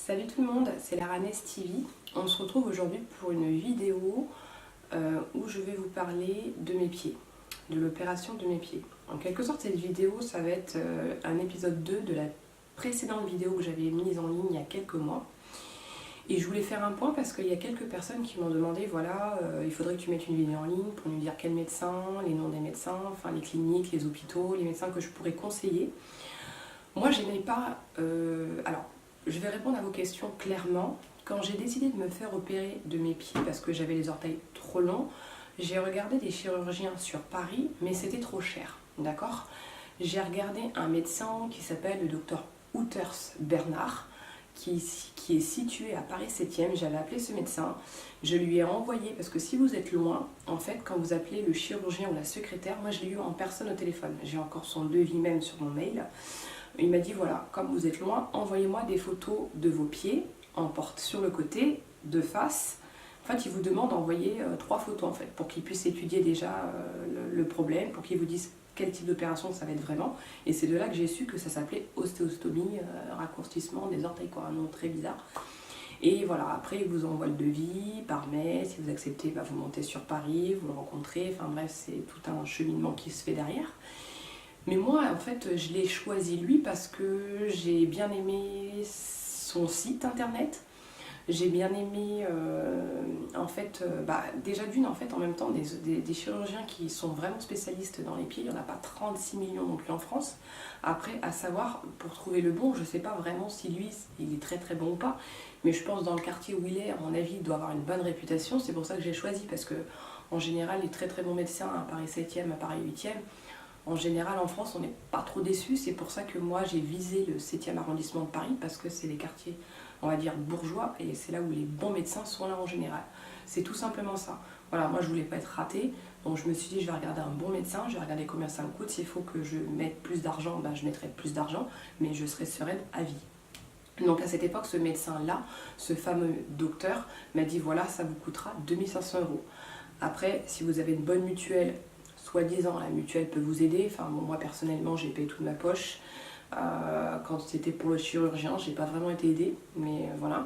Salut tout le monde, c'est Laranès TV. On se retrouve aujourd'hui pour une vidéo où je vais vous parler de mes pieds, de l'opération de mes pieds. En quelque sorte, cette vidéo, ça va être un épisode 2 de la précédente vidéo que j'avais mise en ligne il y a quelques mois. Et je voulais faire un point parce qu'il y a quelques personnes qui m'ont demandé, voilà, il faudrait que tu mettes une vidéo en ligne pour nous dire quel médecin, les noms des médecins, enfin les cliniques, les hôpitaux, les médecins que je pourrais conseiller. Moi, je n'ai pas... alors, je vais répondre à vos questions clairement. Quand j'ai décidé de me faire opérer de mes pieds parce que j'avais les orteils trop longs, j'ai regardé des chirurgiens sur Paris, mais c'était trop cher, d'accord? J'ai regardé un médecin qui s'appelle le docteur Outers Bernard, qui est situé à Paris 7e. J'avais appelé ce médecin, je lui ai envoyé, parce que si vous êtes loin, en fait, quand vous appelez le chirurgien ou la secrétaire, moi je l'ai eu en personne au téléphone, j'ai encore son devis même sur mon mail. Il m'a dit voilà, comme vous êtes loin, envoyez-moi des photos de vos pieds, en porte sur le côté, de face. En fait, il vous demande d'envoyer 3 photos en fait, pour qu'il puisse étudier déjà le problème, pour qu'il vous dise quel type d'opération ça va être vraiment. Et c'est de là que j'ai su que ça s'appelait ostéostomie, raccourcissement des orteils, quoi, un nom très bizarre. Et voilà, après il vous envoie le devis par mail, si vous acceptez, bah, vous montez sur Paris, vous le rencontrez, enfin bref, c'est tout un cheminement qui se fait derrière. Mais moi, en fait, je l'ai choisi lui parce que j'ai bien aimé son site internet. J'ai bien aimé, en fait, déjà d'une, en fait, en même temps, des chirurgiens qui sont vraiment spécialistes dans les pieds. Il n'y en a pas 36 millions non plus en France. Après, à savoir, pour trouver le bon, je ne sais pas vraiment si lui, il est très très bon ou pas. Mais je pense dans le quartier où il est, à mon avis, il doit avoir une bonne réputation. C'est pour ça que j'ai choisi, parce que en général, les très très bons médecins à Paris 7e, à Paris 8e, en général, en France, on n'est pas trop déçus. C'est pour ça que moi, j'ai visé le 7e arrondissement de Paris, parce que c'est les quartiers, on va dire, bourgeois, et c'est là où les bons médecins sont là en général. C'est tout simplement ça. Voilà, moi, je voulais pas être ratée, donc je me suis dit, je vais regarder un bon médecin, je vais regarder combien ça me coûte. S'il faut que je mette plus d'argent, ben, je mettrai plus d'argent, mais je serai sereine à vie. Donc à cette époque, ce médecin-là, ce fameux docteur, m'a dit, voilà, ça vous coûtera 2500 €. Après, si vous avez une bonne mutuelle, soi-disant, la mutuelle peut vous aider. Enfin, bon, moi personnellement, j'ai payé toute ma poche. Quand c'était pour le chirurgien, j'ai pas vraiment été aidée, mais voilà.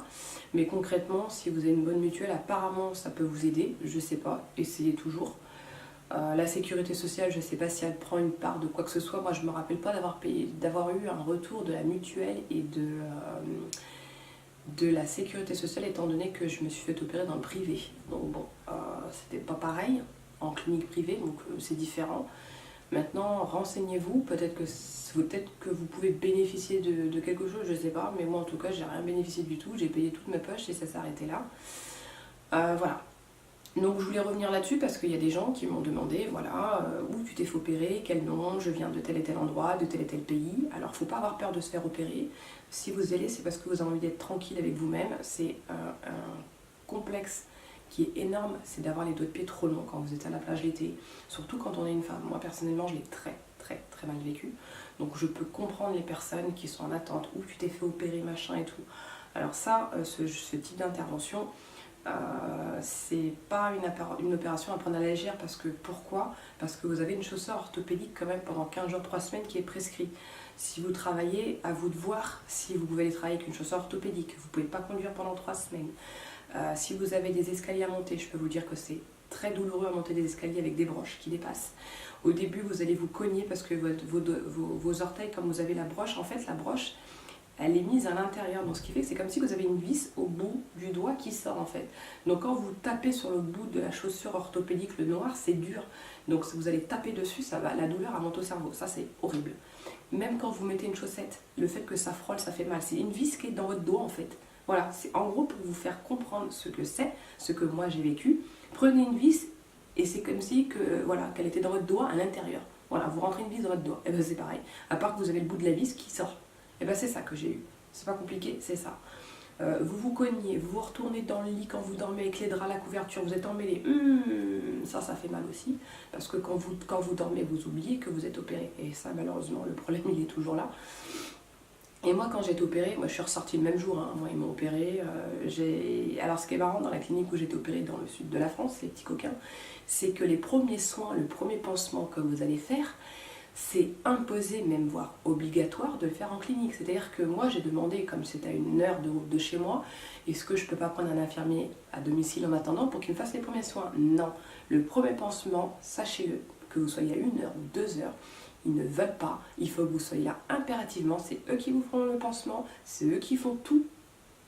Mais concrètement, si vous avez une bonne mutuelle, apparemment, ça peut vous aider. Je sais pas, essayez toujours. La sécurité sociale, je sais pas si elle prend une part de quoi que ce soit. Moi, je me rappelle pas d'avoir eu un retour de la mutuelle et de la sécurité sociale, étant donné que je me suis fait opérer dans le privé. Donc bon, c'était pas pareil en clinique privée, donc c'est différent. Maintenant, renseignez-vous, peut-être que vous pouvez bénéficier de quelque chose, je sais pas, mais moi en tout cas, j'ai rien bénéficié du tout, j'ai payé toute ma poche et ça s'est arrêté là. Voilà. Donc je voulais revenir là-dessus parce qu'il y a des gens qui m'ont demandé, voilà, où tu t'es fait opérer, quel nom, je viens de tel et tel endroit, de tel et tel pays. Alors faut pas avoir peur de se faire opérer. Si vous allez, c'est parce que vous avez envie d'être tranquille avec vous-même. C'est un complexe qui est énorme, c'est d'avoir les doigts de pied trop longs quand vous êtes à la plage l'été. Surtout quand on est une femme. Moi personnellement, je l'ai très très très mal vécu. Donc je peux comprendre les personnes qui sont en attente, où tu t'es fait opérer, machin et tout. Alors ça, ce type d'intervention, c'est pas une opération à prendre à la légère. Parce que pourquoi? Parce que vous avez une chaussure orthopédique quand même pendant 15 jours, 3 semaines qui est prescrit. Si vous travaillez, à vous de voir si vous pouvez travailler avec une chaussure orthopédique. Vous ne pouvez pas conduire pendant 3 semaines. Si vous avez des escaliers à monter, je peux vous dire que c'est très douloureux à monter des escaliers avec des broches qui dépassent. Au début, vous allez vous cogner parce que vos orteils, comme vous avez la broche, en fait la broche, elle est mise à l'intérieur. Donc ce qui fait que c'est comme si vous avez une vis au bout du doigt qui sort en fait. Donc quand vous tapez sur le bout de la chaussure orthopédique, le noir, c'est dur. Donc si vous allez taper dessus, la douleur elle monte au cerveau. Ça c'est horrible. Même quand vous mettez une chaussette, le fait que ça frôle, ça fait mal. C'est une vis qui est dans votre doigt en fait. Voilà, c'est en gros pour vous faire comprendre ce que c'est, ce que moi j'ai vécu. Prenez une vis et c'est comme si qu'elle était dans votre doigt à l'intérieur. Voilà, vous rentrez une vis dans votre doigt. Et bien c'est pareil. À part que vous avez le bout de la vis qui sort. Et bien c'est ça que j'ai eu. C'est pas compliqué, c'est ça. Vous vous cognez, vous vous retournez dans le lit quand vous dormez avec les draps, la couverture, vous êtes emmêlé. Ça fait mal aussi. Parce que quand vous dormez, vous oubliez que vous êtes opéré. Et ça, malheureusement, le problème, il est toujours là. Et moi, quand j'ai été opérée, moi je suis ressortie le même jour, hein. Moi ils m'ont opérée. Alors ce qui est marrant dans la clinique où j'ai été opérée dans le sud de la France, les petits coquins, c'est que les premiers soins, le premier pansement que vous allez faire, c'est imposé, même voire obligatoire, de le faire en clinique. C'est-à-dire que moi j'ai demandé, comme c'est à 1 heure de route de chez moi, est-ce que je ne peux pas prendre un infirmier à domicile en attendant pour qu'il me fasse les premiers soins? Non. Le premier pansement, sachez-le, que vous soyez à 1 heure ou 2 heures, ils ne veulent pas. Il faut que vous soyez là impérativement. C'est eux qui vous feront le pansement, c'est eux qui font tout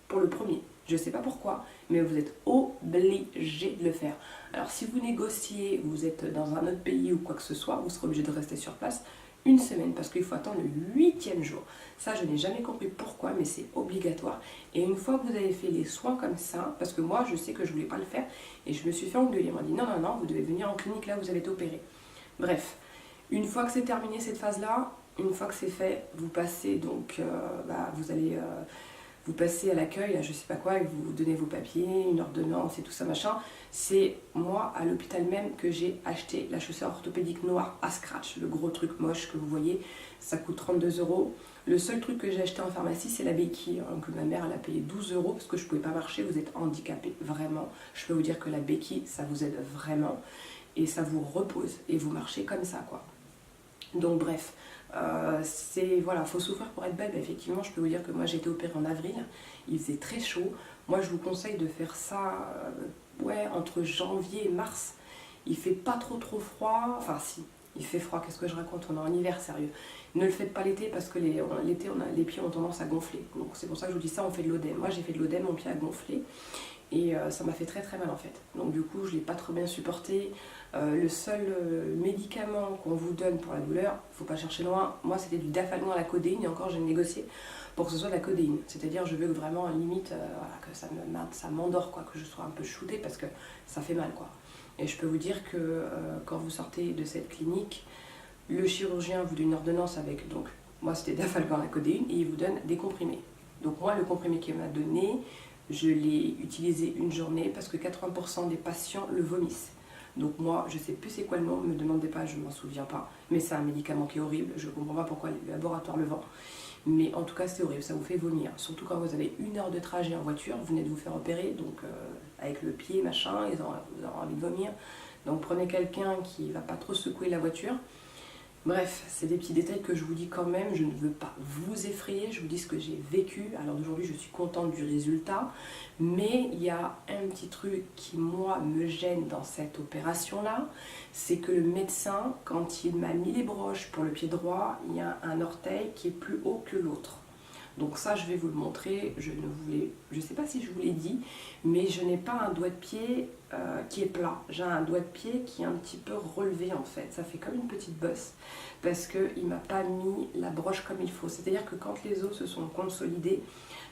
pour le premier. Je ne sais pas pourquoi, mais vous êtes obligé de le faire. Alors si vous négociez, vous êtes dans un autre pays ou quoi que ce soit, vous serez obligé de rester sur place 1 semaine parce qu'il faut attendre le 8e jour. Ça, je n'ai jamais compris pourquoi, mais c'est obligatoire. Et une fois que vous avez fait les soins comme ça, parce que moi, je sais que je ne voulais pas le faire, et je me suis fait engueuler. On m'a dit non, non, non, vous devez venir en clinique, là, vous avez été opéré. Bref, une fois que c'est terminé cette phase-là, une fois que c'est fait, vous passez donc, vous allez... vous passez à l'accueil, je sais pas quoi, et vous donnez vos papiers, une ordonnance et tout ça machin. C'est moi à l'hôpital même que j'ai acheté la chaussure orthopédique noire à scratch, le gros truc moche que vous voyez, ça coûte 32 €. Le seul truc que j'ai acheté en pharmacie, c'est la béquille, que ma mère elle a payé 12 € parce que je pouvais pas marcher, vous êtes handicapé, vraiment. Je peux vous dire que la béquille, ça vous aide vraiment et ça vous repose et vous marchez comme ça quoi. Donc bref, voilà, faut souffrir pour être belle. Effectivement, je peux vous dire que moi j'ai été opérée en avril, il faisait très chaud. Moi je vous conseille de faire ça entre janvier et mars. Il fait pas trop froid, enfin si, il fait froid, qu'est-ce que je raconte, on est en hiver, sérieux. Ne le faites pas l'été parce que l'été les pieds ont tendance à gonfler. Donc c'est pour ça que je vous dis ça, on fait de l'œdème. Moi j'ai fait de l'œdème, mon pied a gonflé. Et ça m'a fait très mal en fait. Donc du coup je ne l'ai pas trop bien supporté. Le seul médicament qu'on vous donne pour la douleur, il ne faut pas chercher loin, moi c'était du Dafalgan à la codéine, et encore j'ai négocié pour que ce soit de la codéine. C'est-à-dire je veux que vraiment limite que ça m'endort, quoi, que je sois un peu shootée parce que ça fait mal quoi. Et je peux vous dire que quand vous sortez de cette clinique, le chirurgien vous donne une ordonnance avec, donc moi c'était Dafalgan à la codéine, et il vous donne des comprimés. Donc moi le comprimé qu'il m'a donné, je l'ai utilisé une journée parce que 80% des patients le vomissent. Donc moi, je sais plus c'est quoi le nom, ne me demandez pas, je ne m'en souviens pas. Mais c'est un médicament qui est horrible, je ne comprends pas pourquoi le laboratoire le vend. Mais en tout cas, c'est horrible, ça vous fait vomir. Surtout quand vous avez 1 heure de trajet en voiture, vous venez de vous faire opérer, donc avec le pied, machin, vous aurez envie de vomir. Donc prenez quelqu'un qui ne va pas trop secouer la voiture. Bref, c'est des petits détails que je vous dis quand même, je ne veux pas vous effrayer, je vous dis ce que j'ai vécu. Alors d'aujourd'hui, je suis contente du résultat, mais il y a un petit truc qui, moi, me gêne dans cette opération-là, c'est que le médecin, quand il m'a mis les broches pour le pied droit, il y a un orteil qui est plus haut que l'autre. Donc ça, je vais vous le montrer. Je ne sais pas si je vous l'ai dit, mais je n'ai pas un doigt de pied qui est plat. J'ai un doigt de pied qui est un petit peu relevé en fait. Ça fait comme une petite bosse parce qu'il ne m'a pas mis la broche comme il faut. C'est-à-dire que quand les os se sont consolidés,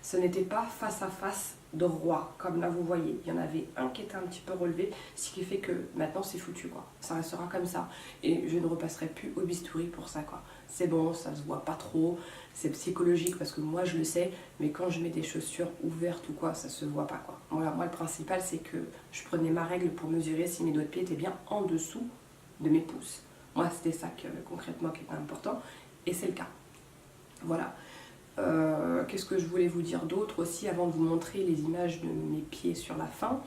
ce n'était pas face à face droit, comme là vous voyez. Il y en avait un qui était un petit peu relevé, ce qui fait que maintenant c'est foutu quoi. Ça restera comme ça. Et je ne repasserai plus au bistouri pour ça quoi. C'est bon, ça se voit pas trop. C'est psychologique parce que moi je le sais, mais quand je mets des chaussures ouvertes ou quoi, ça se voit pas quoi. Voilà, moi le principal c'est que je prenais ma règle pour mesurer si mes doigts de pied étaient bien en dessous de mes pouces. Moi c'était ça concrètement qui était important et c'est le cas. Voilà. Qu'est-ce que je voulais vous dire d'autre aussi avant de vous montrer les images de mes pieds sur la fin.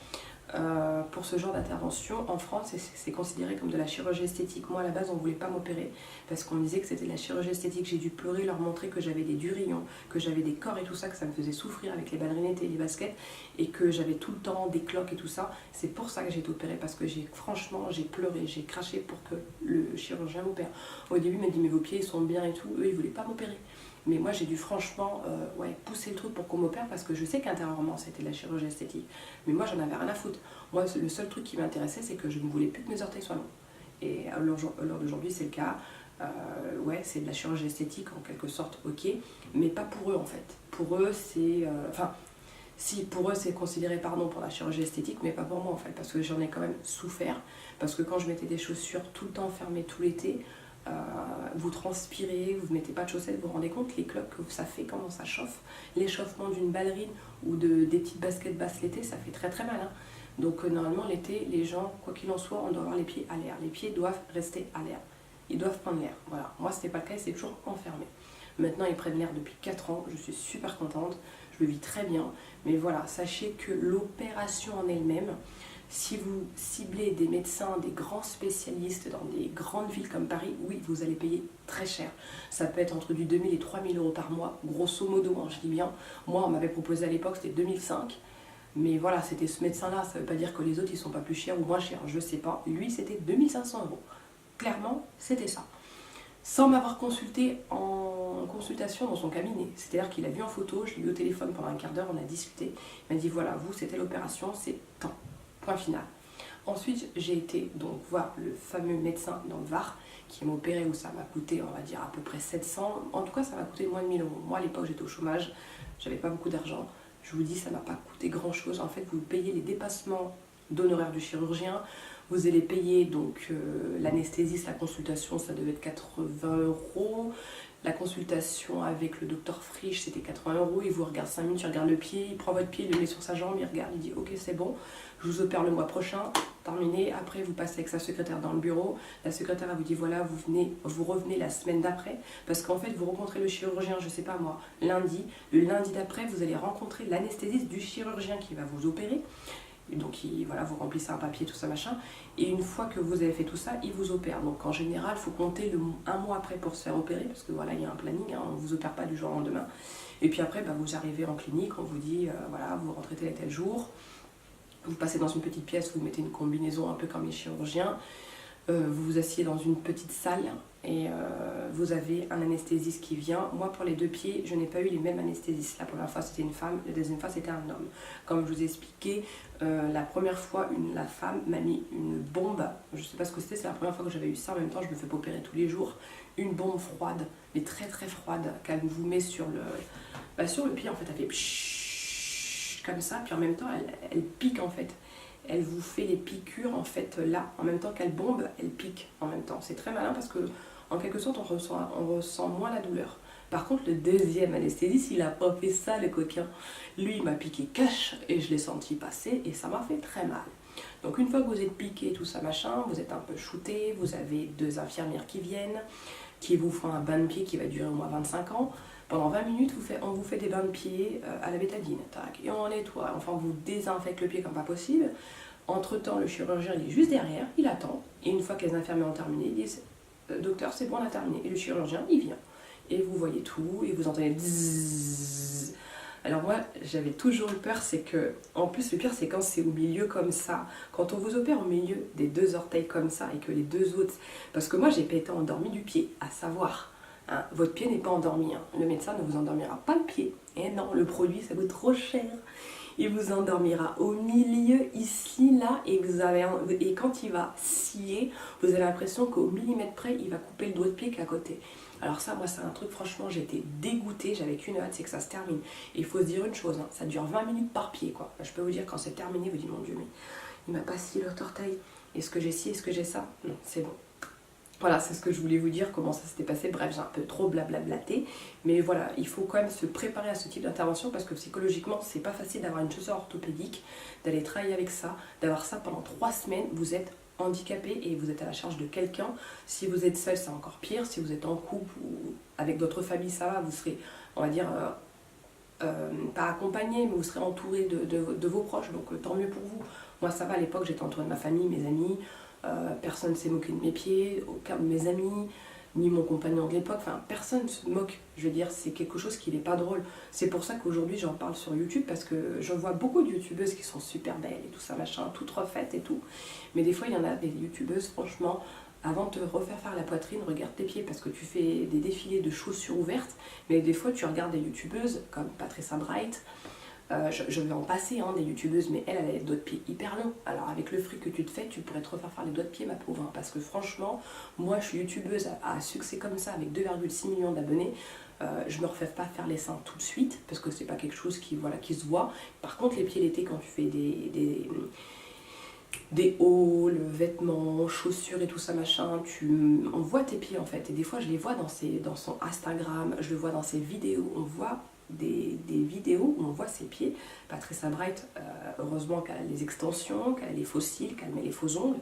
Pour ce genre d'intervention, en France, c'est considéré comme de la chirurgie esthétique. Moi, à la base, on ne voulait pas m'opérer parce qu'on me disait que c'était de la chirurgie esthétique. J'ai dû pleurer, leur montrer que j'avais des durillons, que j'avais des corps et tout ça, que ça me faisait souffrir avec les ballerines et les baskets et que j'avais tout le temps des cloques et tout ça. C'est pour ça que j'ai été opérée parce que franchement, j'ai pleuré, j'ai craché pour que le chirurgien m'opère. Au début, il m'a dit mais vos pieds ils sont bien et tout. Eux, ils ne voulaient pas m'opérer. Mais moi j'ai dû franchement pousser le truc pour qu'on m'opère parce que je sais qu'intérieurement c'était de la chirurgie esthétique. Mais moi j'en avais rien à foutre. Moi le seul truc qui m'intéressait c'est que je ne voulais plus que mes orteils soient longs. Et à l'heure d'aujourd'hui c'est le cas. C'est de la chirurgie esthétique en quelque sorte, ok. Mais pas pour eux en fait. Pour eux c'est... si pour eux c'est considéré pour la chirurgie esthétique, mais pas pour moi en fait. Parce que j'en ai quand même souffert. Parce que quand je mettais des chaussures tout le temps fermées tout l'été, vous transpirez, vous ne mettez pas de chaussettes, vous vous rendez compte les cloques que ça fait, comment ça chauffe. L'échauffement d'une ballerine ou des petites baskets basses l'été, ça fait très mal. Hein. Donc normalement l'été, les gens, quoi qu'il en soit, on doit avoir les pieds à l'air. Les pieds doivent rester à l'air. Ils doivent prendre l'air. Voilà. Moi c'était pas le cas, c'est toujours enfermé. Maintenant ils prennent l'air depuis 4 ans, je suis super contente, je le vis très bien. Mais voilà, sachez que l'opération en elle-même, Si vous ciblez des médecins, des grands spécialistes dans des grandes villes comme Paris, oui, vous allez payer très cher. Ça peut être entre du 2000 et 3000 euros par mois, grosso modo, hein, je dis bien. Moi, on m'avait proposé à l'époque, c'était 2005. Mais voilà, c'était ce médecin-là, ça ne veut pas dire que les autres, ils sont pas plus chers ou moins chers, je sais pas. Lui, c'était 2500 euros. Clairement, c'était ça. Sans m'avoir consulté en consultation dans son cabinet. C'est-à-dire qu'il a vu en photo, je l'ai eu au téléphone pendant un quart d'heure, on a discuté. Il m'a dit, voilà, vous, c'était l'opération, c'est tant. Point final. Ensuite, j'ai été donc voir le fameux médecin dans le Var qui m'a opéré, où ça m'a coûté, on va dire, à peu près 700. En tout cas, ça m'a coûté moins de 1000 euros. Moi, à l'époque, j'étais au chômage, j'avais pas beaucoup d'argent. Je vous dis, ça m'a pas coûté grand-chose. En fait, vous payez les dépassements d'honoraires du chirurgien. Vous allez payer donc l'anesthésiste, la consultation, ça devait être 80 euros. La consultation avec le docteur Frisch, c'était 80 euros. Il vous regarde 5 minutes, il regarde le pied, il prend votre pied, il le met sur sa jambe, il regarde, il dit ok, c'est bon, je vous opère le mois prochain, terminé. Après, vous passez avec sa secrétaire dans le bureau. La secrétaire vous dit voilà, vous revenez la semaine d'après. Parce qu'en fait, vous rencontrez le chirurgien, je sais pas moi, lundi. Le lundi d'après, vous allez rencontrer l'anesthésiste du chirurgien qui va vous opérer. Donc voilà, vous remplissez un papier, tout ça machin, et une fois que vous avez fait tout ça, il vous opère. Donc en général, il faut compter un mois après pour se faire opérer, parce que voilà, il y a un planning, hein, on ne vous opère pas du jour au lendemain. Et puis après, vous arrivez en clinique, on vous dit, voilà, vous rentrez tel et tel jour, vous passez dans une petite pièce, vous mettez une combinaison un peu comme les chirurgiens, vous vous asseyez dans une petite salle et vous avez un anesthésiste qui vient. Moi, pour les 2 pieds, je n'ai pas eu les mêmes anesthésistes. La première fois, c'était une femme, la deuxième fois, c'était un homme. Comme je vous ai expliqué, la première fois, la femme m'a mis une bombe. Je ne sais pas ce que c'était, c'est la première fois que j'avais eu ça. En même temps, je me fais pas opérer tous les jours. Une bombe froide, mais très très froide, qu'elle vous met sur le pied. En fait, elle fait pshhh, comme ça, puis en même temps, elle pique en fait. Elle vous fait les piqûres en fait là, en même temps qu'elle bombe, elle pique en même temps. C'est très malin parce que en quelque sorte on ressent moins la douleur. Par contre le deuxième anesthésiste, il a pas fait ça le coquin. Lui il m'a piqué cash et je l'ai senti passer et ça m'a fait très mal. Donc une fois que vous êtes piqué, tout ça machin, vous êtes un peu shooté, vous avez 2 infirmières qui viennent, qui vous font un bain de pied qui va durer au moins 25 ans. Pendant 20 minutes, on vous fait des bains de pied à la bétadine. Tac, et on nettoie, enfin on vous désinfecte le pied comme pas possible. Entre-temps, le chirurgien il est juste derrière, il attend. Et une fois que les infirmières ont terminé, ils disent docteur, c'est bon, on a terminé. Et le chirurgien, il vient. Et vous voyez tout, et vous entendez zzzz. Alors moi, j'avais toujours eu peur, c'est que, en plus le pire c'est quand c'est au milieu comme ça, quand on vous opère au milieu des 2 orteils comme ça, et que les 2 autres, parce que moi j'ai pas été endormie du pied, à savoir, hein, votre pied n'est pas endormi, hein. Le médecin ne vous endormira pas le pied, et non, le produit ça coûte trop cher. Il vous endormira au milieu, ici, là, et quand il va scier, vous avez l'impression qu'au millimètre près, il va couper le doigt de pied qui est à côté. Alors ça, moi, c'est un truc, franchement, j'ai été dégoûtée, j'avais qu'une hâte, c'est que ça se termine. Et il faut se dire une chose, hein, ça dure 20 minutes par pied, quoi. Je peux vous dire, quand c'est terminé, vous dites, mon Dieu, mais il m'a pas scié le orteil. Est-ce que j'ai ci, est-ce que j'ai ça? Non, c'est bon. Voilà, c'est ce que je voulais vous dire, comment ça s'était passé. Bref, j'ai un peu trop blablablaté. Mais voilà, il faut quand même se préparer à ce type d'intervention parce que psychologiquement, c'est pas facile d'avoir une chaussure orthopédique, d'aller travailler avec ça, d'avoir ça pendant 3 semaines. Vous êtes handicapé et vous êtes à la charge de quelqu'un. Si vous êtes seul, c'est encore pire. Si vous êtes en couple ou avec d'autres familles, ça va. Vous serez, on va dire, pas accompagné, mais vous serez entouré de vos proches. Donc tant mieux pour vous. Moi, ça va, à l'époque, j'étais entourée de ma famille, mes amis. Personne ne s'est moqué de mes pieds, aucun de mes amis, ni mon compagnon de l'époque, enfin personne ne se moque, je veux dire, c'est quelque chose qui n'est pas drôle. C'est pour ça qu'aujourd'hui j'en parle sur YouTube, parce que je vois beaucoup de youtubeuses qui sont super belles et tout ça machin, toutes refaites et tout, mais des fois il y en a des youtubeuses, franchement, avant de te refaire faire la poitrine, regarde tes pieds, parce que tu fais des défilés de chaussures ouvertes, mais des fois tu regardes des youtubeuses comme Patricia Bright. Je vais en passer hein, des youtubeuses, mais elle a les doigts de pied hyper longs. Alors avec le fric que tu te fais, tu pourrais te refaire faire les doigts de pied, ma pauvre. Hein, parce que franchement, moi je suis youtubeuse à succès comme ça, avec 2,6 millions d'abonnés. Je me refais pas faire les seins tout de suite, parce que c'est pas quelque chose qui se voit. Par contre, les pieds l'été, quand tu fais des hauls, vêtements, chaussures et tout ça machin, on voit tes pieds en fait. Et des fois, je les vois dans son Instagram, je le vois dans ses vidéos, on voit des vidéos où on voit ses pieds. Patricia Bright, heureusement qu'elle a les extensions, qu'elle a les faux cils, qu'elle met les faux ongles.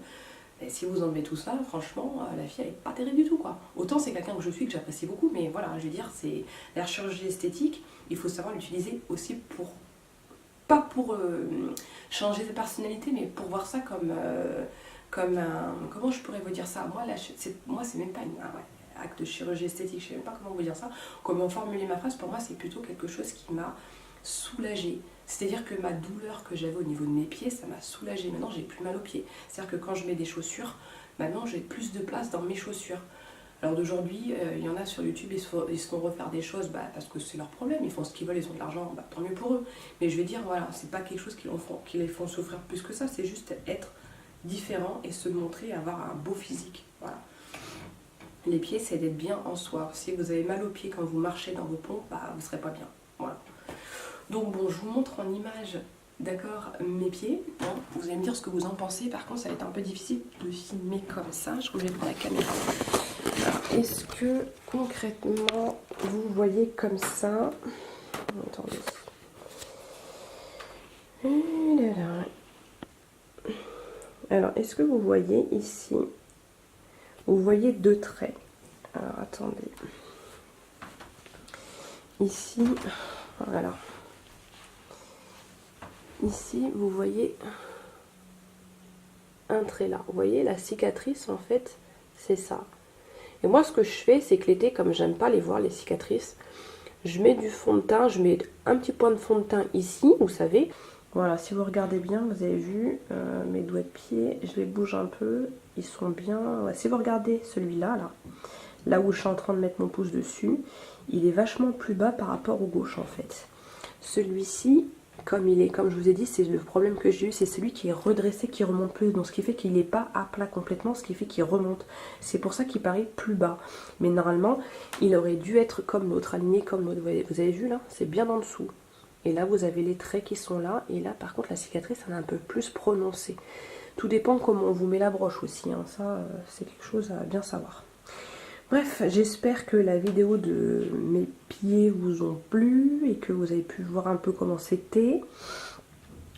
Et si vous enlevez tout ça, franchement, la fille elle est pas terrible du tout quoi. Autant c'est quelqu'un que je suis, que j'apprécie beaucoup, mais voilà, je veux dire, c'est la chirurgie esthétique, il faut savoir l'utiliser aussi pour pas pour changer de personnalité, mais pour voir ça comme un... Comment je pourrais vous dire ça? Moi, c'est même pas un acte de chirurgie esthétique, je sais même pas comment vous dire ça. Comment formuler ma phrase, pour moi, c'est plutôt quelque chose qui m'a soulagée. C'est-à-dire que ma douleur que j'avais au niveau de mes pieds, ça m'a soulagée. Maintenant, j'ai plus mal aux pieds. C'est-à-dire que quand je mets des chaussures, maintenant, j'ai plus de place dans mes chaussures. Alors d'aujourd'hui, il y en a sur YouTube, ils se font refaire des choses parce que c'est leur problème, ils font ce qu'ils veulent, ils ont de l'argent, tant mieux pour eux. Mais je vais dire, voilà, c'est pas quelque chose qui les font souffrir plus que ça, c'est juste être différent et se montrer, avoir un beau physique. Voilà. Les pieds, c'est d'être bien en soi. Si vous avez mal aux pieds quand vous marchez dans vos pompes, vous serez pas bien. Voilà. Donc bon, je vous montre en image, d'accord, mes pieds. Bon, vous allez me dire ce que vous en pensez. Par contre, ça va être un peu difficile de filmer comme ça. Je vais prendre la caméra. Est-ce que concrètement vous voyez comme ça? Attendez. Alors, est-ce que vous voyez ici? Vous voyez deux traits. Alors, attendez. Ici, voilà. Ici, vous voyez un trait là. Vous voyez, la cicatrice, en fait, c'est ça. Et moi, ce que je fais, c'est que l'été, comme j'aime pas les voir, les cicatrices, je mets du fond de teint, je mets un petit point de fond de teint ici, vous savez. Voilà, si vous regardez bien, vous avez vu mes doigts de pied, je les bouge un peu, ils sont bien... Ouais, si vous regardez celui-là, là où je suis en train de mettre mon pouce dessus, il est vachement plus bas par rapport au gauche, en fait. Celui-ci, comme je vous ai dit, c'est le problème que j'ai eu, c'est celui qui est redressé, qui remonte plus, donc ce qui fait qu'il n'est pas à plat complètement, ce qui fait qu'il remonte. C'est pour ça qu'il paraît plus bas. Mais normalement, il aurait dû être comme l'autre, aligné comme l'autre. Vous avez vu là, c'est bien en dessous. Et là, vous avez les traits qui sont là, et là, par contre, la cicatrice, elle est un peu plus prononcée. Tout dépend comment on vous met la broche aussi, hein. Ça, c'est quelque chose à bien savoir. Bref, j'espère que la vidéo de mes pieds vous ont plu et que vous avez pu voir un peu comment c'était.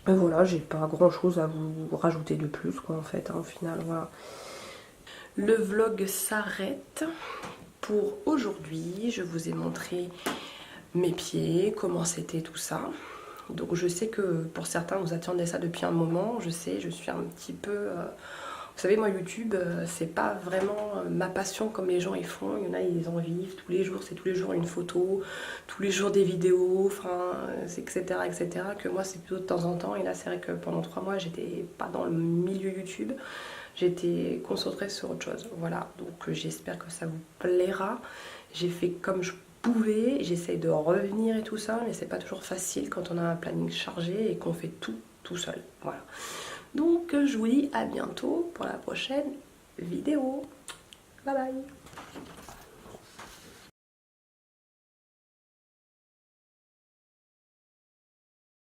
Voilà, j'ai pas grand chose à vous rajouter de plus, quoi, en fait, hein, au final, voilà. Le vlog s'arrête pour aujourd'hui. Je vous ai montré mes pieds, comment c'était tout ça. Donc je sais que pour certains, vous attendez ça depuis un moment. Je sais, je suis un petit peu... Vous savez, moi, YouTube, c'est pas vraiment ma passion comme les gens ils font. Il y en a, ils en vivent tous les jours, c'est tous les jours une photo, tous les jours des vidéos, enfin, etc., etc. Que moi, c'est plutôt de temps en temps. Et là, c'est vrai que pendant 3 mois, j'étais pas dans le milieu YouTube. J'étais concentrée sur autre chose. Voilà, donc j'espère que ça vous plaira. J'ai fait comme je pouvais, j'essaye de revenir et tout ça, mais c'est pas toujours facile quand on a un planning chargé et qu'on fait tout seul. Voilà. Donc je vous dis à bientôt pour la prochaine vidéo. Bye bye.